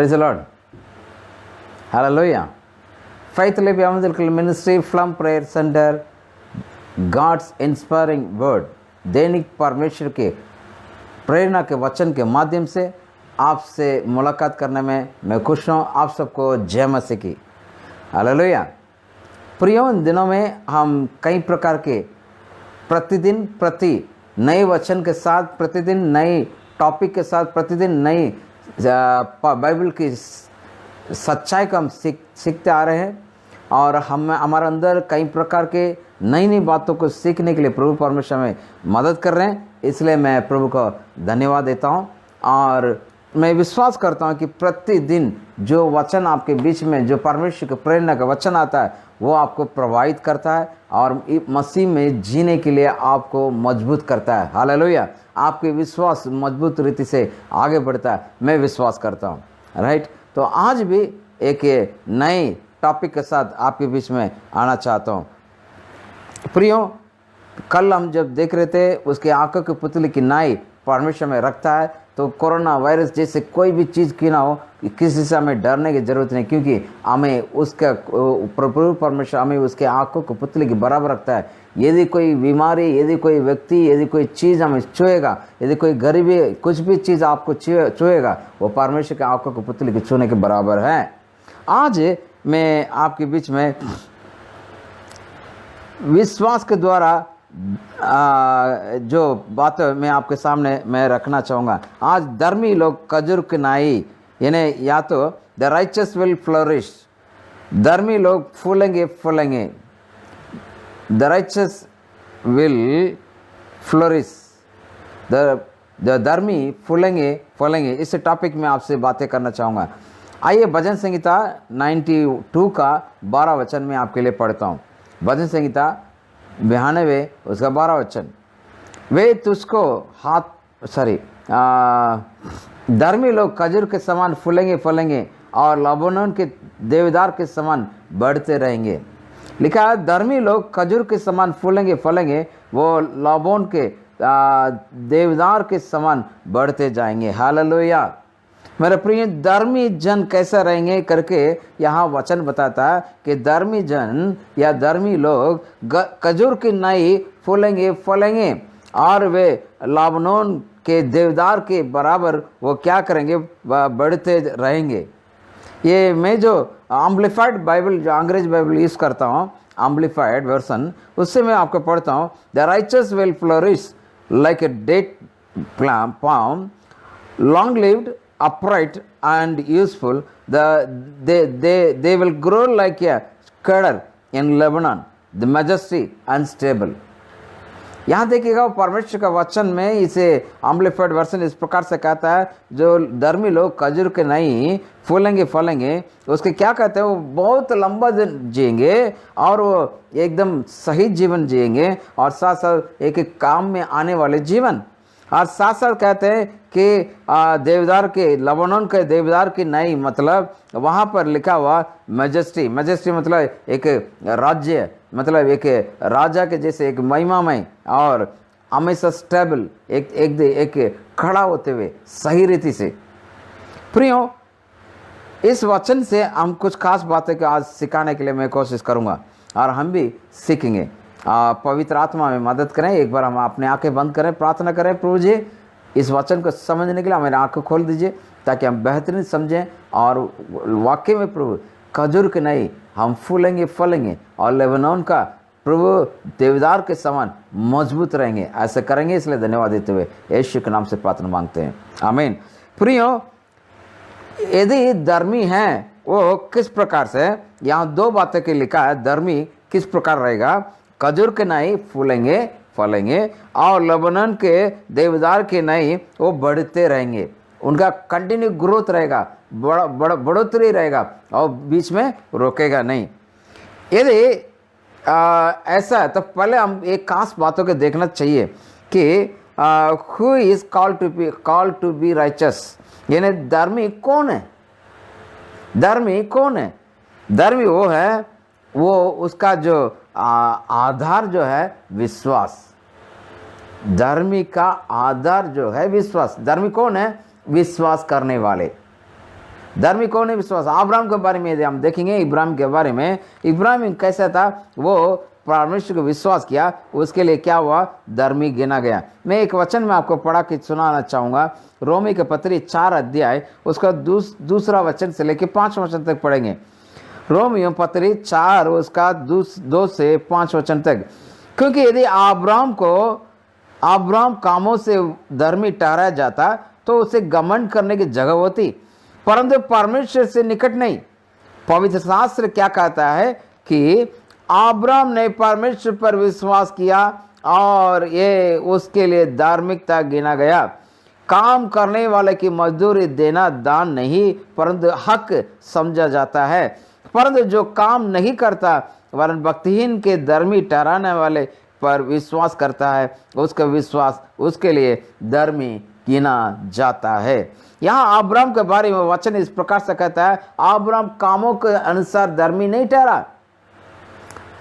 Praise the Lord. Hallelujah. Faith Life Evangelical Ministry from Prayer Center, God's inspiring word, दैनिक परमेश्वर के प्रेरणा के वचन के माध्यम से आपसे मुलाकात करने में मैं खुश हूँ। आप सबको जय मसीह की। हालेलुया। प्रियो, इन दिनों में हम कई प्रकार के प्रतिदिन नए वचन के साथ, प्रतिदिन नई टॉपिक के साथ, प्रतिदिन नई बाइबल की सच्चाई को हम सीखते आ रहे हैं और हमारे अंदर कई प्रकार के नई बातों को सीखने के लिए प्रभु परमेश्वर हमें मदद कर रहे हैं। इसलिए मैं प्रभु को धन्यवाद देता हूं और मैं विश्वास करता हूं कि प्रतिदिन जो वचन आपके बीच में, जो परमेश्वर के प्रेरणा का वचन आता है, वो आपको प्रभावित करता है और मसीह में जीने के लिए आपको मजबूत करता है। हालेलुया। आपके विश्वास मजबूत रीति से आगे बढ़ता है, मैं विश्वास करता हूँ। राइट। तो आज भी एक नए टॉपिक के साथ आपके बीच में आना चाहता हूँ। प्रियो, कल हम जब देख रहे थे उसके आंखों के पुतले की नाई परमेश्वर में रखता है, तो कोरोना वायरस जैसे कोई भी चीज़ की ना हो, किसी से हमें डरने की ज़रूरत नहीं, क्योंकि हमें उसका प्रभु परमेश्वर हमें उसके आंखों के पुतले की बराबर रखता है। यदि कोई बीमारी, यदि कोई व्यक्ति, यदि कोई चीज़ हमें छुएगा, यदि कोई गरीबी, कुछ भी चीज़ आपको छुएगा, वो परमेश्वर के आंखों के पुतले के छूने के बराबर है। आज मैं आपके बीच में विश्वास के द्वारा जो बात मैं आपके सामने मैं रखना चाहूँगा। आज धर्मी लोग खजूर की नाई, यानी या तो द राइचस विल फ्लोरिश, धर्मी लोग फूलेंगे, the righteous will flourish, the धर्मी फूलेंगे। इस टॉपिक में आपसे बातें करना चाहूँगा। आइए भजन संहिता 92 का 12 वचन में आपके लिए पढ़ता हूँ। भजन संहिता 92 उसका 12 वचन। वे तुझको धर्मी लोग खजूर के समान फूलेंगे और लबानोन के देवदार के समान बढ़ते रहेंगे। लिखा है धर्मी लोग खजूर के समान फूलेंगे, वो लबानोन के देवदार के समान बढ़ते जाएंगे। हालेलुया। मेरे प्रिय, धर्मी जन कैसे रहेंगे करके यहाँ वचन बताता है कि धर्मी जन या धर्मी लोग खजूर की नाई फूलेंगे और वे लबानोन के देवदार के बराबर वो क्या करेंगे, बढ़ते रहेंगे। ये मैं जो एम्प्लीफाइड बाइबल, जो अंग्रेज बाइबल यूज़ करता हूँ, एम्प्लीफाइड वर्सन, उससे मैं आपको पढ़ता हूँ। The righteous will flourish like a date palm, long lived, upright and useful. They will grow like a cedar in Lebanon, the majesty and stable. यहाँ देखिएगा, परमेश्वर का वचन में इसे एम्प्लीफाइड वर्सन इस प्रकार से कहता है, जो धर्मी लोग खजूर के नहीं फलेंगे, उसके क्या कहते हैं, वो बहुत लंबा जिएंगे और वो एकदम सही जीवन जिएंगे और साथ साथ एक काम में आने वाले जीवन। और साथ साथ कहते हैं कि देवदार के, लबानोन के देवदार की नाई, मतलब वहाँ पर लिखा हुआ मैजेस्टी मतलब एक राज्य, मतलब एक राजा के जैसे एक महिमामय और हमेशा स्टेबल, एक खड़ा होते हुए सही रीति से। प्रियो, इस वचन से हम कुछ खास बातें को आज सिखाने के लिए मैं कोशिश करूँगा और हम भी सीखेंगे। पवित्र आत्मा में मदद करें। एक बार हम अपने आंखें बंद करें, प्रार्थना करें, प्रभु जी इस वचन को समझने के लिए हमारी आंखें खोल दीजिए ताकि हम बेहतरीन समझें और वाकई में प्रभु खजूर के नहीं हम फलेंगे और लेबनान का प्रभु देवदार के समान मजबूत रहेंगे। ऐसे करेंगे, इसलिए धन्यवाद देते हुए यीशु के नाम से प्रार्थना मांगते हैं, आमीन। प्रियो, यदि धर्मी हैं वो किस प्रकार से, यहाँ दो बातें के लिखा है। धर्मी किस प्रकार रहेगा, खजूर के नहीं फलेंगे और लेबनान के देवदार के नहीं वो बढ़ते रहेंगे। उनका कंटिन्यू ग्रोथ रहेगा, बढ़ोतरी रहेगा और बीच में रोकेगा नहीं। यदि ऐसा है तो पहले हम एक खास बातों को देखना चाहिए कि who is called to be righteous, यानी धर्मी कौन है। धर्मी वो है, वो उसका जो आधार जो है विश्वास। धर्मी का आधार जो है विश्वास। धर्मी कौन है, विश्वास करने वाले। धर्मी कौन है? विश्वास। अब्राहम के बारे में यदि हम देखेंगे, इब्राहिम के बारे में, इब्राहिम कैसा था? वो परमेश्वर को विश्वास किया, उसके लिए क्या हुआ? धर्मी गिना गया। मैं एक वचन में आपको पढ़ा के सुनाना चाहूंगा, रोमी के पत्री 4 अध्याय उसका दूसरा वचन से लेकर 5 वचन तक पढ़ेंगे। रोमियो पत्री 4 उसका 2 से 5 वचन तक। क्योंकि यदि अब्राहम कामों से धर्मी ठहराया जाता तो उसे घमंड करने की जगह होती, परंतु परमेश्वर से निकट नहीं। पवित्र शास्त्र क्या कहता है कि अब्राहम ने परमेश्वर पर विश्वास किया और ये उसके लिए धार्मिकता गिना गया। काम करने वाले की मजदूरी देना दान नहीं परंतु हक समझा जाता है, परंतु जो काम नहीं करता वरन भक्तिहीन के धर्मी ठहराने वाले पर विश्वास करता है, उसका विश्वास उसके लिए धर्मी गिना जाता है। यहाँ अब्राहम के बारे में वचन इस प्रकार से कहता है, अब्राहम कामों के अनुसार धर्मी नहीं ठहरा,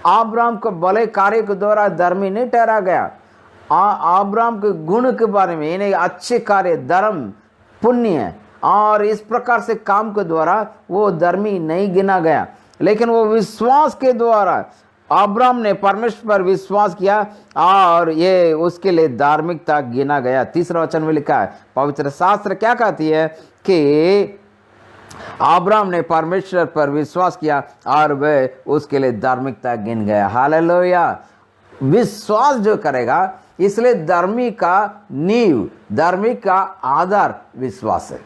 अब्राहम को भले कार्य के द्वारा धर्मी नहीं ठहरा गया। अब्राहम के गुण के बारे में, यानी अच्छे कार्य, धर्म, पुण्य और इस प्रकार से काम के द्वारा वो धर्मी नहीं गिना गया, लेकिन वो विश्वास के द्वारा अब्राहम ने परमेश्वर पर विश्वास किया और ये उसके लिए धार्मिकता गिना गया। तीसरा वचन में लिखा है, पवित्र शास्त्र क्या कहती है कि अब्राहम ने परमेश्वर पर विश्वास किया और वह उसके लिए धार्मिकता गिन गया। हालेलुया। विश्वास जो करेगा, इसलिए धर्मी का नींव, धर्मी का आधार विश्वास है।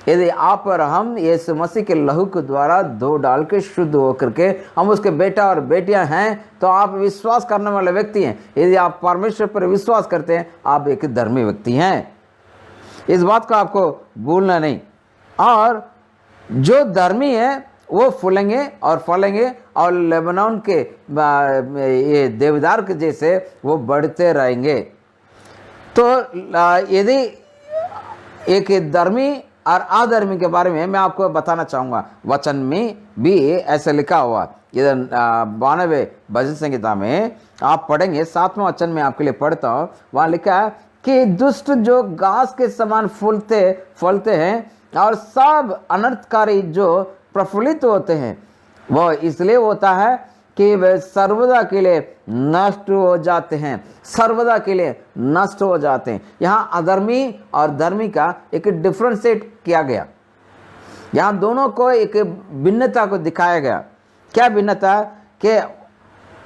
यदि आप और हम यीशु मसीह के लहू के द्वारा धो डाल के शुद्ध होकर के हम उसके बेटा और बेटियां हैं, तो आप विश्वास करने वाले व्यक्ति हैं। यदि आप परमेश्वर पर विश्वास करते हैं, आप एक धर्मी व्यक्ति हैं। इस बात को आपको भूलना नहीं। और जो धर्मी है वो फूलेंगे और फलेंगे और लेबनान के ये देवदार के जैसे वो बढ़ते रहेंगे। तो यदि एक धर्मी और अधर्मी के बारे में मैं आपको बताना चाहूँगा। वचन में भी ऐसे लिखा हुआ, इधर 92 भजन संहिता में आप पढ़ेंगे, 7वां वचन में आपके लिए पढ़ता हूँ। वहाँ लिखा है कि दुष्ट जो घास के समान फलते हैं और सब अनर्थकारी जो प्रफुल्लित होते हैं, वो इसलिए होता है कि वे सर्वदा के लिए नष्ट हो जाते हैं, सर्वदा के लिए नष्ट हो जाते हैं। यहाँ अधर्मी और धर्मी का एक डिफरेंशिएट किया गया, यहाँ दोनों को एक भिन्नता को दिखाया गया। क्या भिन्नता? कि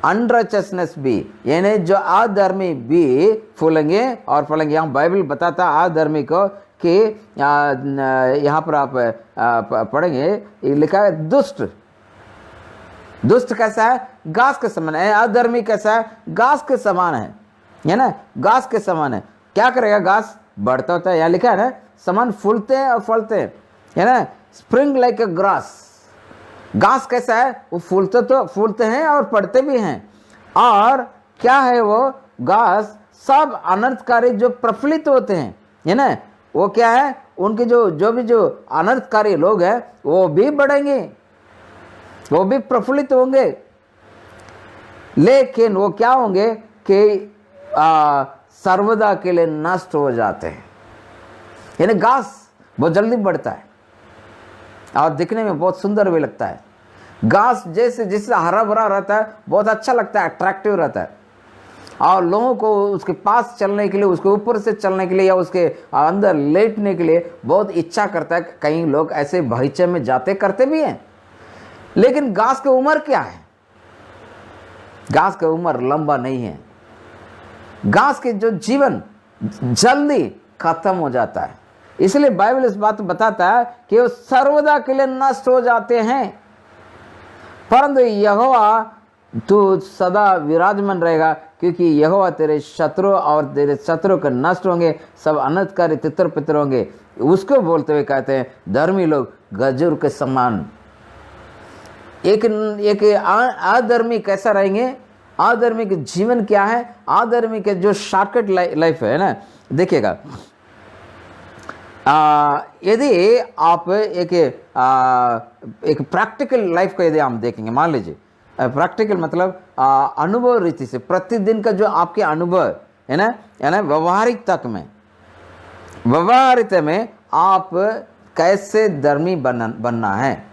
अनराइचसनेस भी, यानी जो अधर्मी भी फूलेंगे और फलेंगे। यहाँ बाइबल बताता अधर्मी को कि यहाँ पर आप पढ़ेंगे, लिखा है दुष्ट। दुष्ट कैसा है? घास के समान है। अधर्मी कैसा है? घास के समान है ना, घास के समान है। क्या करेगा? घास बढ़ता होता है, यहाँ लिखा है ना, समान फूलते हैं और फलते हैं, है ना, स्प्रिंग लाइक अ ग्रास। घास कैसा है? वो फूलते हैं और पड़ते भी हैं। और क्या है वो घास? सब अनर्थकारी जो प्रफुल्लित होते हैं, है ना, वो क्या है? उनके जो अनर्थकारी लोग हैं वो भी बढ़ेंगे, वो भी प्रफुल्लित होंगे, लेकिन वो क्या होंगे कि सर्वदा के लिए नष्ट हो जाते हैं। यानी घास बहुत जल्दी बढ़ता है और दिखने में बहुत सुंदर भी लगता है। घास जैसे हरा भरा रहता है, बहुत अच्छा लगता है, अट्रैक्टिव रहता है, और लोगों को उसके पास चलने के लिए, उसके ऊपर से चलने के लिए या उसके अंदर लेटने के लिए बहुत इच्छा करता है। कई लोग ऐसे बगीचे में जाते करते भी हैं। लेकिन घास की उम्र क्या है? घास की उम्र लंबा नहीं है। घास के जो जीवन जल्दी खत्म हो जाता है। इसलिए बाइबल इस बात बताता है कि वो सर्वदा के लिए नष्ट हो जाते हैं, परंतु यहोवा तू सदा विराजमान रहेगा, क्योंकि यहोवा तेरे शत्रु और तेरे शत्रु के नष्ट होंगे, सब अनर्थकारी तितर पितर होंगे। उसको बोलते हुए कहते हैं धर्मी लोग खजूर के समान। एक अधर्मी कैसा रहेंगे? अधर्मी के जीवन क्या है? अधर्मी के जो शॉर्टकट लाइफ है ना, देखिएगा, यदि आप एक प्रैक्टिकल लाइफ को यदि हम देखेंगे, मान लीजिए प्रैक्टिकल मतलब अनुभव रीति से प्रतिदिन का जो आपके अनुभव है ना, व्यवहारिकता में आप कैसे धर्मी बनना है,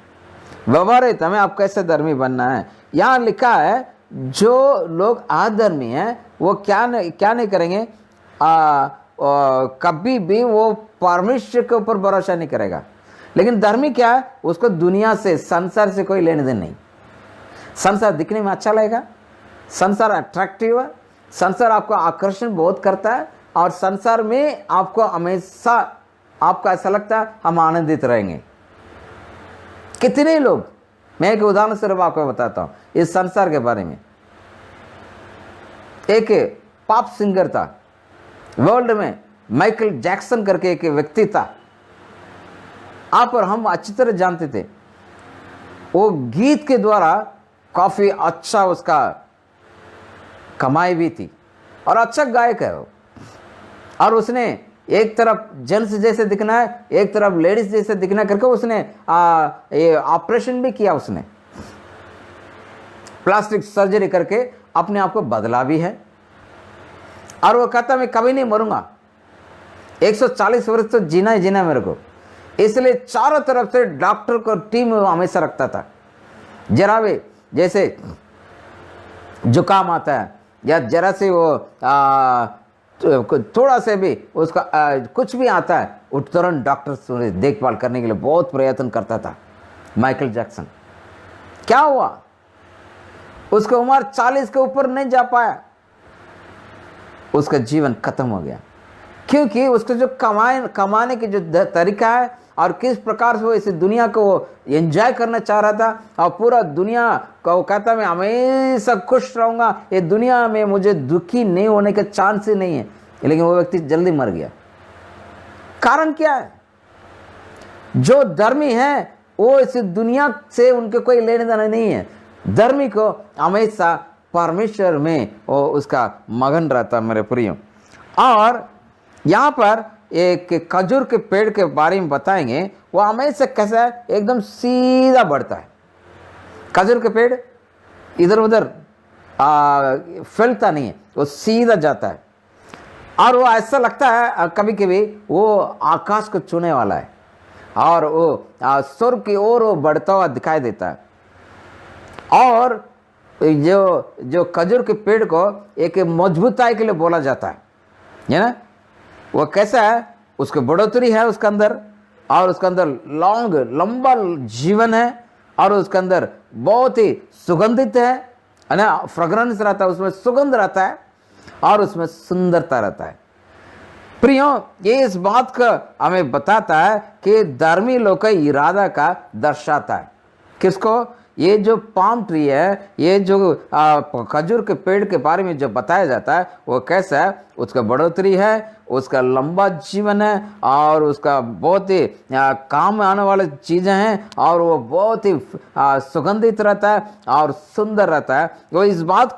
व्यवहारिक में आप कैसे धर्मी बनना है। यहाँ लिखा है जो लोग अधर्मी हैं वो क्या नहीं करेंगे, कभी भी वो परमेश्वर के ऊपर भरोसा नहीं करेगा। लेकिन धर्मी क्या है, उसको दुनिया से, संसार से कोई लेने देन नहीं। संसार दिखने में अच्छा लगेगा, संसार अट्रैक्टिव है, संसार आपको आकर्षण बहुत करता है, और संसार में आपको हमेशा आपको ऐसा लगता है हम आनंदित रहेंगे। कितने लोग, मैं एक उदाहरण सिर्फ आपको बताता हूं इस संसार के बारे में। एक पॉप सिंगर था वर्ल्ड में, माइकल जैक्सन करके एक व्यक्ति था, आप और हम अच्छी तरह जानते थे। वो गीत के द्वारा काफी अच्छा उसका कमाई भी थी और अच्छा गायक है वो। और उसने एक तरफ जेंट्स जैसे दिखना है, एक तरफ लेडीज जैसे दिखना करके उसने ये ऑपरेशन भी किया, उसने प्लास्टिक सर्जरी करके अपने आप को बदला भी है। और वो कहता मैं कभी नहीं मरूंगा, 140 वर्ष तो जीना ही जीना मेरे को। इसलिए चारों तरफ से डॉक्टर को टीम हमेशा रखता था। जरा भी जैसे जुकाम आता है या जरा से वो थोड़ा से भी उसका कुछ भी आता है, वो तुरंत डॉक्टर देखभाल करने के लिए बहुत प्रयत्न करता था माइकल जैक्सन। क्या हुआ, उसकी उम्र 40 के ऊपर नहीं जा पाया, उसका जीवन खत्म हो गया। क्योंकि उसका जो कमाने की जो तरीका है और किस प्रकार से वो इस दुनिया को एंजॉय करना चाह रहा था, और पूरा दुनिया को वो कहता मैं हमेशा खुश रहूंगा, ये दुनिया में मुझे दुखी नहीं होने का चांस ही नहीं है। लेकिन वो व्यक्ति जल्दी मर गया। कारण क्या है, जो धर्मी है वो इस दुनिया से उनके कोई लेने देना नहीं है। धर्मी को हमेशा परमेश्वर में वो उसका मगन रहता मेरे प्रियो। और यहाँ पर एक खजूर के पेड़ के बारे में बताएंगे, वो हमेशा कैसा है, एकदम सीधा बढ़ता है। खजूर के पेड़ इधर उधर फैलता नहीं है, वो सीधा जाता है। और वो ऐसा लगता है कभी कभी वो आकाश को छूने वाला है, और वो स्वर्ग की ओर वो बढ़ता हुआ दिखाई देता है। और जो खजूर के पेड़ को एक मजबूताई के लिए बोला जाता है ना। वो कैसा है, उसकी बढ़ोतरी है उसके अंदर, और उसके अंदर लंबा जीवन है, और उसके अंदर बहुत ही सुगंधित है ना, फ्रेग्रेंस रहता है, उसमें सुगंध रहता है, और उसमें सुंदरता रहता है। प्रियो, ये इस बात का हमें बताता है कि धर्मी लोग का इरादा का दर्शाता है। किसको, ये जो पाम ट्री है, ये जो खजूर के पेड़ के बारे में जो बताया जाता है, वो कैसा है, उसका बढ़ोतरी है, उसका लंबा जीवन है, और उसका बहुत ही काम आने वाले चीज़ें हैं, और वो बहुत ही सुगंधित रहता है और सुंदर रहता है। वो इस बात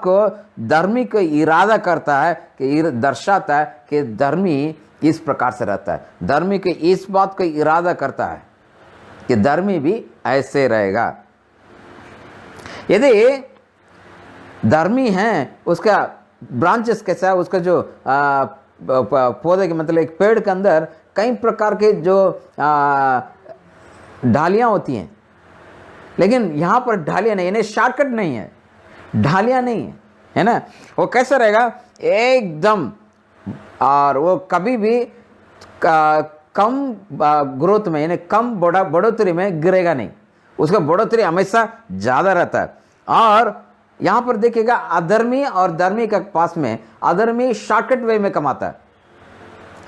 को धर्मी को इरादा करता है कि दर्शाता है कि धर्मी इस प्रकार से रहता है। धर्मी को इस बात को इरादा करता है कि धर्मी भी ऐसे रहेगा। यदि धर्मी है, उसका ब्रांचेस कैसा है, उसका जो पौधे के मतलब एक पेड़ के अंदर कई प्रकार के जो ढालियां होती हैं, लेकिन यहाँ पर ढालियां नहीं, यानी शॉर्टकट नहीं है, ढालियां नहीं है ना। वो कैसा रहेगा, एकदम, और वो कभी भी कम ग्रोथ में, यानी कम बढ़ोतरी में गिरेगा नहीं, उसका बढ़ोतरी हमेशा ज़्यादा रहता है। और यहाँ पर देखिएगा, अधर्मी और धर्मी के पास में, अधर्मी शॉर्टकट वे में कमाता है।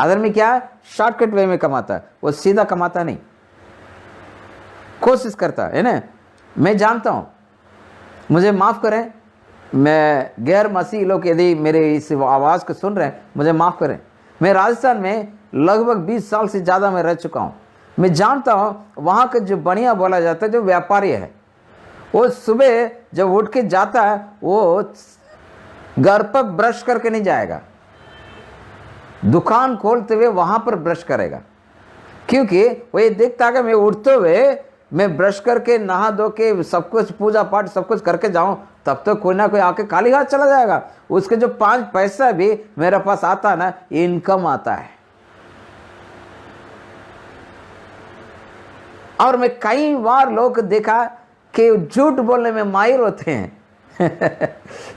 अधर्मी क्या है, शॉर्टकट वे में कमाता है, वो सीधा कमाता नहीं, कोशिश करता है ना। मैं जानता हूँ, मुझे माफ़ करें, मैं गैर मसीही लोग यदि मेरे इस आवाज़ को सुन रहे हैं, मुझे माफ़ करें। मैं राजस्थान में लगभग 20 साल से ज़्यादा मैं रह चुका हूँ। मैं जानता हूँ वहाँ का जो बनिया बोला जाता है, जो व्यापारी है, वो सुबह जब उठ के जाता है, वो घर पर ब्रश करके नहीं जाएगा, दुकान खोलते हुए वहाँ पर ब्रश करेगा। क्योंकि वो ये देखता है कि मैं उठते हुए मैं ब्रश करके नहा धो के सब कुछ पूजा पाठ सब कुछ करके जाऊं, तब तो कोई ना कोई आके खाली हाथ चला जाएगा। उसके जो 5 पैसा भी मेरे पास आता है ना, इनकम आता है। और मैं कई बार लोग देखा कि झूठ बोलने में माहिर होते हैं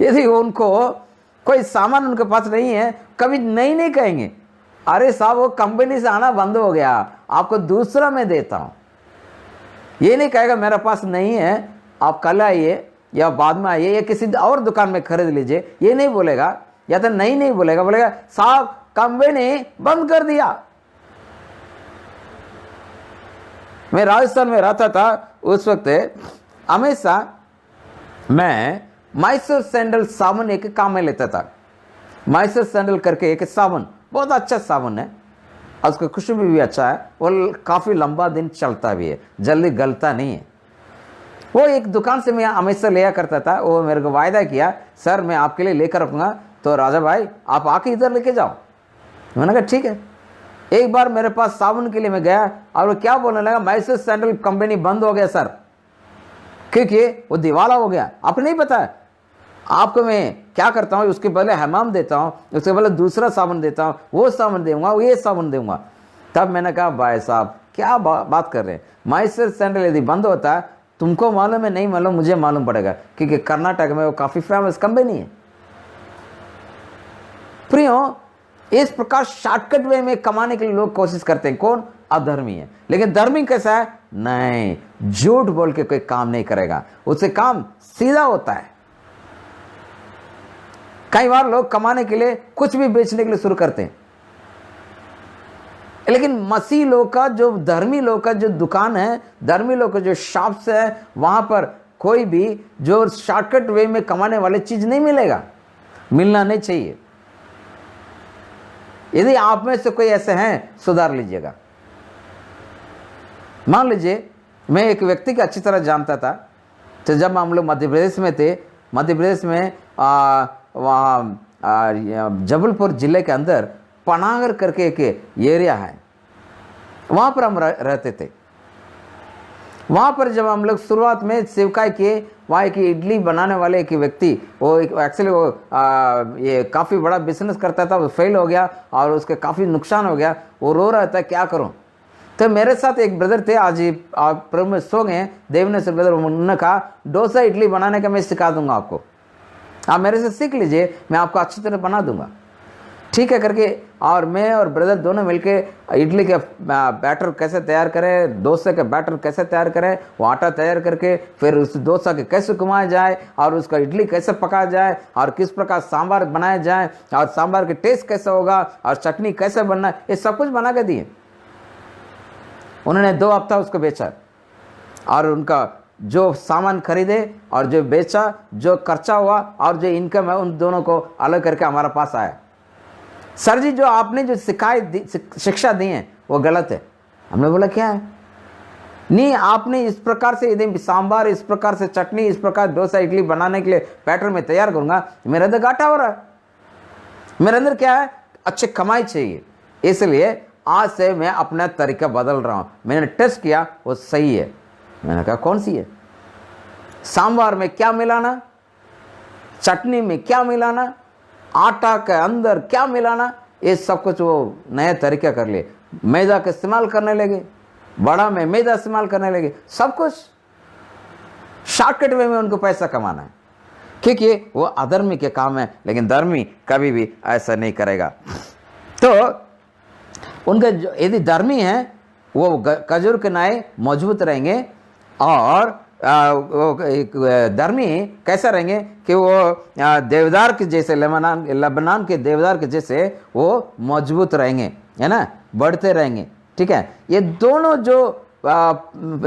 यदि उनको कोई सामान उनके पास नहीं है, कभी नहीं कहेंगे, अरे साहब वो कंपनी से आना बंद हो गया, आपको दूसरा मैं देता हूं। ये नहीं कहेगा मेरे पास नहीं है, आप कल आइए या बाद में आइए या किसी और दुकान में खरीद लीजिए, ये नहीं बोलेगा। या तो नहीं बोलेगा, बोलेगा साहब कंपनी बंद कर दिया। मैं राजस्थान में रहता था, उस वक्त हमेशा मैं मैसूर सैंडल साबुन एक काम में लेता था। मैसूर सैंडल करके एक साबुन, बहुत अच्छा साबुन है, उसका खुशबू भी अच्छा है और काफ़ी लंबा दिन चलता भी है, जल्दी गलता नहीं है। वो एक दुकान से मैं हमेशा लिया करता था। वो मेरे को वायदा किया, सर मैं आपके लिए लेकर रखूँगा, तो राजा भाई आप आके इधर लेके जाओ। मैंने कहा ठीक है। एक बार मेरे पास साबुन के लिए मैं गया और वो क्या बोलने लगा, मैसूर सैंडल कंपनी बंद हो गया सर, क्योंकि वो दिवाला हो गया। आपको नहीं पता है, आपको मैं क्या करता हूँ, उसके पहले हमाम देता हूँ, उसके पहले दूसरा साबुन देता हूँ, वो साबुन दूंगा, ये साबुन दूंगा। तब मैंने कहा भाई साहब क्या बात कर रहे हैं, मैसूर सैंडल यदि बंद होता है, तुमको मालूम है नहीं मालूम, मुझे मालूम पड़ेगा, क्योंकि कर्नाटक में वो काफ़ी फेमस कंपनी है। प्रियो, इस प्रकार शॉर्टकट वे में कमाने के लिए लोग कोशिश करते हैं। कौन? अधर्मी है। लेकिन धर्मी कैसा है? नहीं, झूठ बोल के कोई काम नहीं करेगा, उससे काम सीधा होता है। कई बार लोग कमाने के लिए कुछ भी बेचने के लिए शुरू करते हैं, लेकिन मसीह लोग का जो धर्मी लोग का जो दुकान है, धर्मी लोग का जो शॉप्स है, वहां पर कोई भी जो शॉर्टकट वे में कमाने वाले चीज नहीं मिलेगा, मिलना नहीं चाहिए। यदि आप में से कोई ऐसे हैं, सुधार लीजिएगा। मान लीजिए मैं एक व्यक्ति को अच्छी तरह जानता था, तो जब हम लोग मध्य प्रदेश में थे, मध्य प्रदेश में वहाँ जबलपुर जिले के अंदर पनागर करके एक एरिया है, वहाँ पर हम रहते थे। वहाँ पर जब हम लोग शुरुआत में सेवकाई किए, वहाँ एक इडली बनाने वाले एक व्यक्ति, वो एक्चुअली वो ये काफ़ी बड़ा बिजनेस करता था, वो फेल हो गया और उसके काफ़ी नुकसान हो गया। वो रो रहा था क्या करूँ। तो मेरे साथ एक ब्रदर थे, आज ही आप प्रभु में सो गए, देवने से ब्रदर, उन्होंने कहा डोसा इडली बनाने का मैं सिखा दूंगा आपको, आप मेरे से सीख लीजिए, मैं आपको अच्छी तरह बना दूंगा। ठीक है करके, और मैं और ब्रदर दोनों मिलके इडली के बैटर कैसे तैयार करें, डोसे के बैटर कैसे तैयार करें, वो आटा तैयार करके फिर उस डोसा के कैसे घुमाया जाए और उसका इडली कैसे पकाया जाए और किस प्रकार सांभर बनाया जाए और सांभर के टेस्ट कैसे होगा और चटनी कैसे बनना, ये सब कुछ बना के दिए। उन्होंने 2 हफ्ता उसको बेचा और उनका जो सामान खरीदे और जो बेचा, जो खर्चा हुआ और जो इनकम है, उन दोनों को अलग करके हमारे पास आया। सर जी, जो आपने जो शिक्षा दी है वो गलत है। हमने बोला क्या है? नहीं, आपने इस प्रकार से यदि सांभर, इस प्रकार से चटनी, इस प्रकार डोसा इडली बनाने के लिए बैटर में तैयार करूंगा, मेरे अंदर घाटा हो रहा है। मेरे अंदर क्या है? अच्छी कमाई चाहिए, इसलिए आज से मैं अपना तरीका बदल रहा हूं। मैंने टेस्ट किया, वो सही है। मैंने कहा कौन सी है? सांभर में क्या मिलाना, चटनी में क्या मिलाना, आटा के अंदर क्या मिलाना, ये सब कुछ वो नया तरीका कर लिए। मैदा का इस्तेमाल करने लगे, बड़ा में मैदा इस्तेमाल करने लगे, सब कुछ शॉर्टकट वे में उनको पैसा कमाना है, क्योंकि वो अधर्मी के काम है। लेकिन धर्मी कभी भी ऐसा नहीं करेगा। तो उनके यदि धर्मी है, वो खजूर के नाए मजबूत रहेंगे। और धर्मी कैसा रहेंगे कि वो देवदार के जैसे, लेबनान के देवदार के जैसे वो मजबूत रहेंगे, है ना, बढ़ते रहेंगे। ठीक है, ये दोनों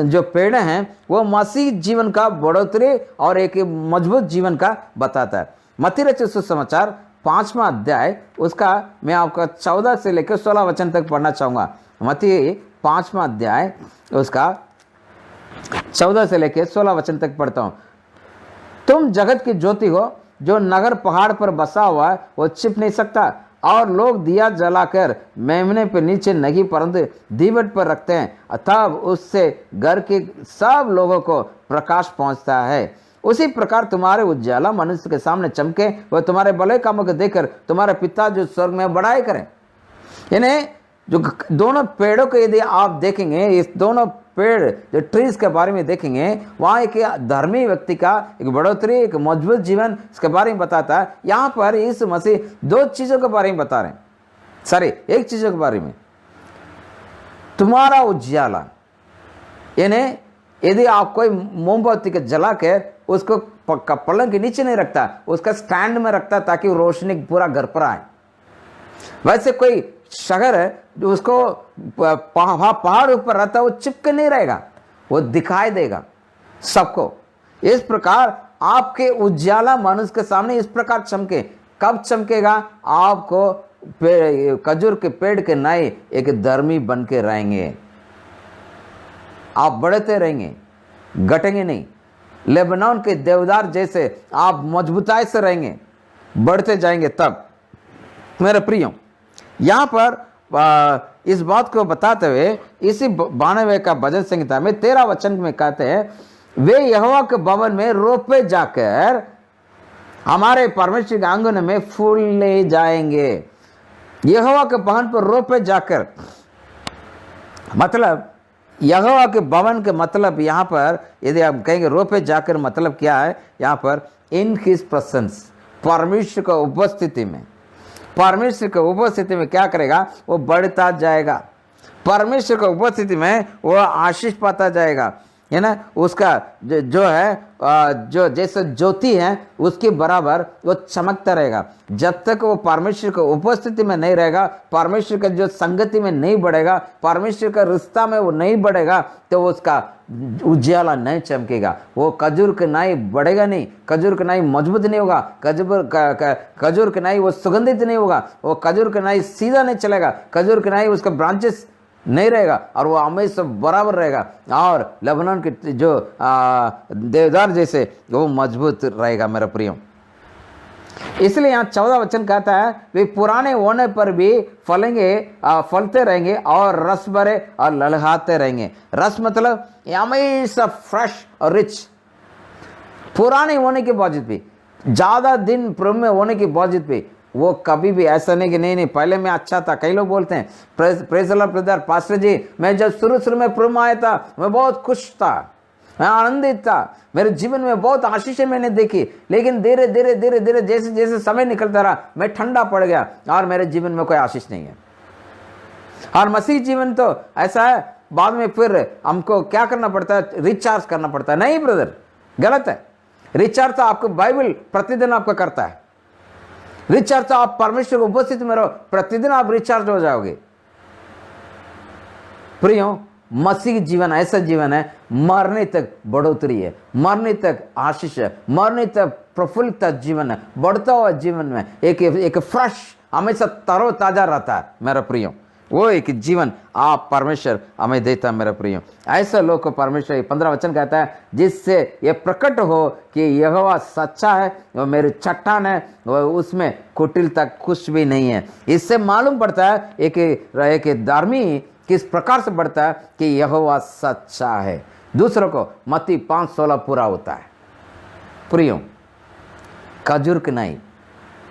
जो पेड़ हैं वो मसीह जीवन का बढ़ोतरी और एक मजबूत जीवन का बताता है। मत्ती रचित सुसमाचार 5वां अध्याय, उसका मैं आपका 14 से लेकर 16 वचन तक पढ़ना चाहूंगा। मत्ती 5वां अध्याय, उसका 14 से लेकर 16 वचन तक पढ़ता हूं। तुम जगत की ज्योति हो, जो नगर पहाड़ पर बसा हुआ है वो छिप नहीं सकता, और लोग दिया जलाकर मेमने पे नीचे नहीं परंतु दीवट पर रखते हैं, तब उससे घर के सब लोगों को प्रकाश पहुंचता है। उसी प्रकार तुम्हारे उज्ज्वला मनुष्य के सामने चमके, वह तुम्हारे भले कामों को देखकर तुम्हारे पिता जो स्वर्ग में बड़ाई करें। यानी जो दोनों पेड़ों को यदि आप देखेंगे, इस दोनों पेड़ जो ट्रीज के बारे में देखेंगे, वहां एक धर्मी व्यक्ति का एक बढ़ोतरी, एक मजबूत जीवन इसके बारे में बताता है। यहां पर यीशु मसीह दो चीजों के बारे में बता रहे हैं, सॉरी एक चीजों के बारे में, तुम्हारा उजियाला, यानी यदि आप कोई मोमबत्ती के जला के उसको पलंग के नीचे नहीं रखता, उसका स्टैंड में रखता ताकि रोशनी पूरा घर पर आए। वैसे कोई शहर है जो उसको पहाड़ ऊपर रहता है, वो चिपके नहीं रहेगा, वो दिखाई देगा सबको। इस प्रकार आपके उजाला मनुष्य के सामने इस प्रकार चमके। कब चमकेगा? आपको खजूर के पेड़ के नए एक धर्मी बन के रहेंगे, आप बढ़ते रहेंगे, घटेंगे नहीं। लेबनान के देवदार जैसे आप मजबूताई से रहेंगे, बढ़ते जाएंगे। तब मेरे प्रियो, यहां पर इस बात को बताते हुए इसी 92 का भजन संहिता में 13 वचन में कहते हैं, वे यहोवा के भवन में रोपे जाकर हमारे परमेश्वर के आंगन में फूल ले जाएंगे। यहोवा के भवन पर रोपे जाकर, मतलब यहोवा के भवन के मतलब यहां पर यदि आप कहेंगे रोपे जाकर, मतलब क्या है? यहां पर इन हिज प्रेजेंस, परमेश्वर की उपस्थिति में। परमेश्वर की उपस्थिति में क्या करेगा? वो बढ़ता जाएगा। परमेश्वर की उपस्थिति में वो आशीष पाता जाएगा, है ना। उसका जो है जो जैसे ज्योति है उसके बराबर वो चमकता रहेगा। जब तक वो परमेश्वर की उपस्थिति में नहीं रहेगा, परमेश्वर के जो संगति में नहीं बढ़ेगा, परमेश्वर का रिश्ता में वो नहीं बढ़ेगा, तो उसका उजाला नहीं चमकेगा। वो खजूर के नाई बढ़ेगा नहीं, खजूर के नाई मजबूत नहीं होगा, खजूर के नाई वो सुगंधित नहीं होगा, वो खजूर के नाई सीधा नहीं चलेगा, खजूर के नाई उसका ब्रांचेस नहीं रहेगा, और वो हमेशा बराबर रहेगा। और लेबनान के जो देवदार जैसे वो मजबूत रहेगा मेरा प्रियो। इसलिए यहाँ 14 वचन कहता है, वे पुराने होने पर भी फलेंगे, फलते रहेंगे और रस भरे और ललहाते रहेंगे। रस मतलब हमेशा फ्रेश और रिच। पुराने होने के बावजूद भी, ज्यादा दिन प्रभु में होने के बावजूद भी, वो कभी भी ऐसा नहीं कि नहीं पहले मैं अच्छा था। कई लोग बोलते हैं, praise the Lord brother, pastor ji, मैं जब शुरू में प्रभु में आया था मैं बहुत खुश था, मैं आनंदित था, मेरे जीवन में बहुत आशीषें मैंने देखी, लेकिन धीरे धीरे धीरे धीरे जैसे जैसे समय निकलता रहा मैं ठंडा पड़ गया और मेरे जीवन में कोई आशीष नहीं है। और मसीह जीवन तो ऐसा है, बाद में फिर हमको क्या करना पड़ता है? रिचार्ज करना पड़ता है। नहीं ब्रदर, गलत है। रिचार्ज तो आपको बाइबल प्रतिदिन आपका करता है। रिचार्ज तो आप परमेश्वर की उपस्थिति में रहो, प्रतिदिन आप रिचार्ज हो जाओगे। प्रियो, मसीह जीवन ऐसा जीवन है, मरने तक बढ़ोतरी है, मरने तक आशीष है, मरने तक प्रफुल्लित जीवन है, बढ़ता हुआ जीवन में एक फ्रेश, हमेशा तरोताजा रहता है मेरा प्रियो। वो एक जीवन आप परमेश्वर हमें देता है मेरा प्रियो। ऐसे लोग को परमेश्वर 15 वचन कहता है, जिससे ये प्रकट हो कि यहोवा सच्चा है, वो मेरी चट्टान है, वो उसमें कुटिलता कुछ भी नहीं है। इससे मालूम पड़ता है एक धार्मी किस प्रकार से बढ़ता है कि यहोवा सच्चा है। दूसरों को मत्ती 5:16 पूरा होता है। प्रियो, खजूर की नाई,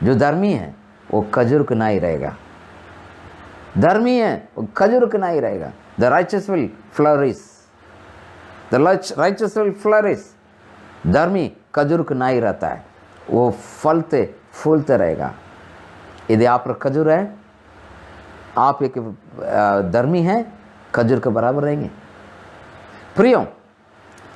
जो धर्मी है वो खजूर की नाई रहेगा। धर्मी है वो खजूर की नाई रहेगा। The righteous will flourish, the righteous will flourish. धर्मी खजूर की नाई रहता है, वो फलते फूलते रहेगा। यदि आप खजूर है, आप एक धर्मी हैं, खजूर के बराबर रहेंगे। प्रियो,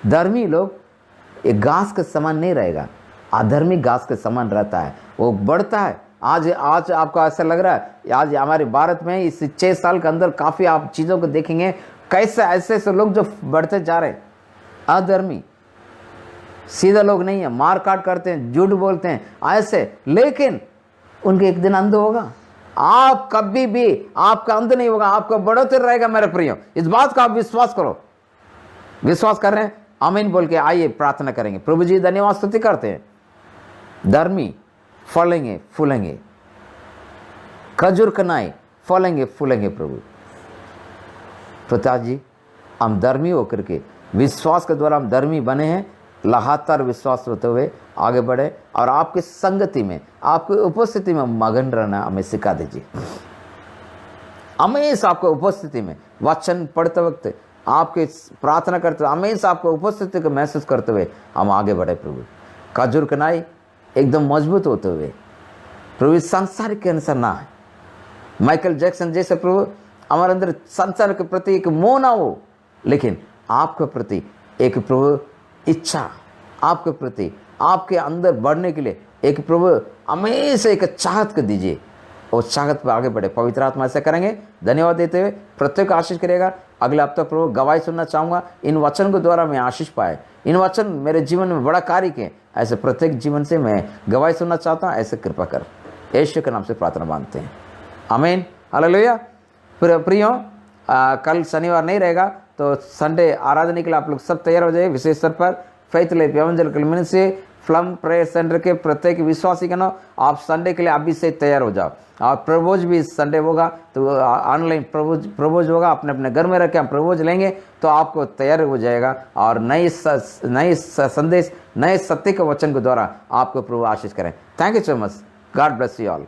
धर्मी लोग एक घास के समान नहीं रहेगा, अधर्मी घास के समान रहता है, वो बढ़ता है। आज आपको ऐसा लग रहा है, आज हमारे भारत में इस 6 साल के अंदर काफी आप चीजों को देखेंगे, कैसे ऐसे लोग जो बढ़ते जा रहे हैं, अधर्मी, सीधा लोग नहीं है, मार काट करते हैं, झूठ बोलते हैं ऐसे, लेकिन उनके एक दिन अंत होगा। आप कभी भी आपका अंत नहीं होगा, आपका बढ़ोतरी रहेगा मेरे प्रियो। इस बात का आप विश्वास करो। विश्वास कर रहे हैं? आमीन बोल के आइए प्रार्थना करेंगे। प्रभु जी धन्यवाद स्तुति करते हैं। धर्मी फलेंगे फूलेंगे, खजूर कनाई फलेंगे फूलेंगे। प्रभु पिताजी, हम धर्मी होकर के विश्वास के द्वारा हम धर्मी बने हैं, लगातार विश्वास होते हुए आगे बढ़े और आपकी संगति में, आपकी उपस्थिति में मगन रहना हमें सिखा दीजिए। हमेशा आपको उपस्थिति में वचन पढ़ते वक्त, आपके प्रार्थना करते हुए, हमेशा आपको उपस्थिति को महसूस करते हुए हम आगे बढ़े प्रभु। खजूर कनाई एकदम मजबूत होते हुए प्रभु, संसार के अनुसार ना है। माइकल जैक्सन जैसे प्रभु हमारे अंदर संसार के प्रति एक मोह ना हो, लेकिन आपके प्रति एक प्रभु इच्छा, आपके प्रति आपके अंदर बढ़ने के लिए एक प्रभु हमेशा एक चाहत को दीजिए, और चाहत पर आगे बढ़े। पवित्र आत्मा ऐसा करेंगे। धन्यवाद देते हुए प्रत्येक आशीष करेगा। अगले हफ्ते प्रभु गवाही सुनना चाहूँगा, इन वचन के द्वारा मैं आशीष पाए, इन वचन मेरे जीवन में बड़ा कार्य किए, ऐसे प्रत्येक जीवन से मैं गवाही सुनना चाहता हूँ। ऐसे कृपा कर, यीशु के नाम से प्रार्थना मांगते हैं, आमीन, हालेलुया। प्रियो, कल शनिवार नहीं रहेगा, तो संडे आराधना के लिए आप लोग सब तैयार हो जाइए। विशेष स्तर पर फेथ लाइफ एवेंजेलिकल मिनिस्ट्री फ्लम प्रेयर सेंटर के प्रत्येक विश्वासी के नाम आप संडे के लिए अभी से तैयार हो जाओ। और प्रभोज भी संडे होगा, तो ऑनलाइन प्रभोज होगा, अपने अपने घर में रख के हम प्रभोज लेंगे, तो आपको तैयार हो जाएगा। और नए संदेश, नए सत्य के वचन के द्वारा आपको प्रभु आशीष करें। Thank you so much, God bless you all.